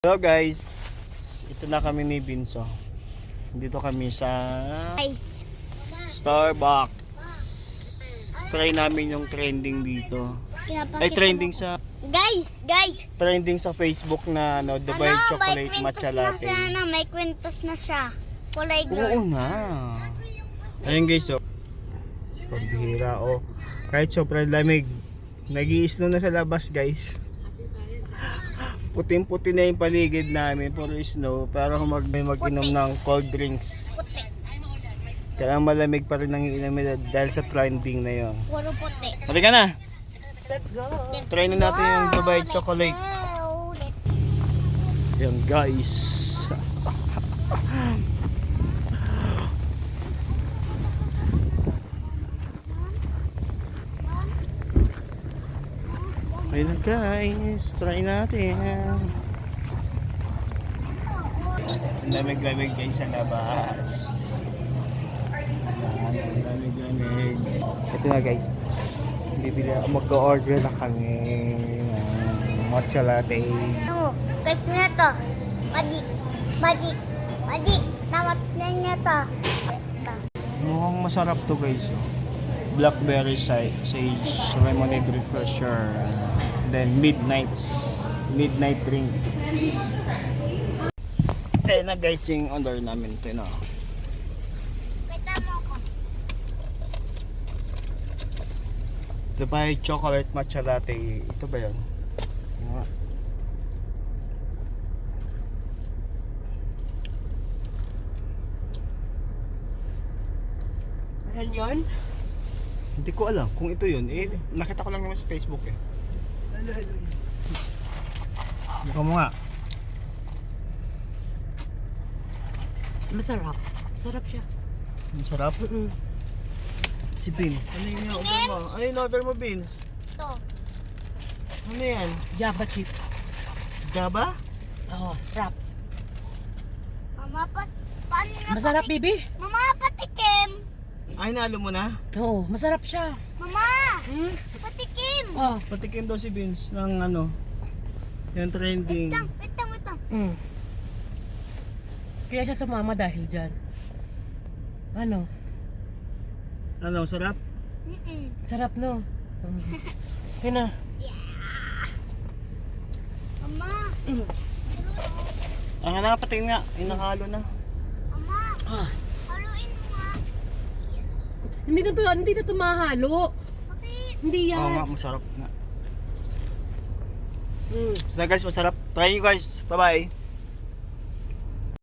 Hello guys, ito na kami ni Binso. Dito kami sa Starbucks. Try namin yung trending dito. Ay, trending sa trending sa Facebook na ano, Dubai Chocolate Matcha Latte. May kwintas na siya. Kulay Oo gold. na. Ayun guys, oh. Pagbihira, oh. Kahit sobrang lamig, nag-i-snow na sa labas guys. Puting-puti na yung paligid namin, puro snow. Pero kung mag-inom ng cold drinks, Puti. kaya malamig pa rin ang iinumin dahil sa trending na yon. Puro puti. Halika na! Let's go. Try na natin yung Dubai Chocolate. Yan guys. Ayun na guys, try natin. Lamig-lamig guys sa labas. Lamig-lamig. Ito na guys. Bibili ako, mag-order na kami ng matcha latte. Ano? Kahit na to. Madik. Namat na niya to. Mukhang masarap to guys. Blackberry sage lemonade refresher, then midnight drink. Eh na guys, yung order namin ito na. Kita mo ko. Dubai chocolate matcha latte. Ito ba yun? Ayan yun. Hindi ko alam kung ito yun. Eh, nakita ko lang naman sa Facebook eh. Halo. Mukha mo nga. Masarap. Sarap siya. Ang sarap. Si Beans. Ano yung order mo? Ano yung order mo, Beans? To. Ano yan? Java chip. Java? Oo, wrap. Mama, paano na Masarap, baby. Mama, patikim. Ay, nalo mo na? Oo, masarap siya. Mama, Hmm? patikim. Oh. Patikim daw si Beans ng ano, yung trending. Wait lang. Mm. Kaya siya sumama dahil dyan. Ano? Ano, sarap? Sarap, no? Yun na. Mama, Ang nakapatingin nga, ay nakahalo na. Mama, Ah. haluin mo nga. Hindi na to mahalo. Bakit? Hindi yan. Oo nga, masarap nga. Mm. So guys, masarap. Try nyo guys. Bye bye.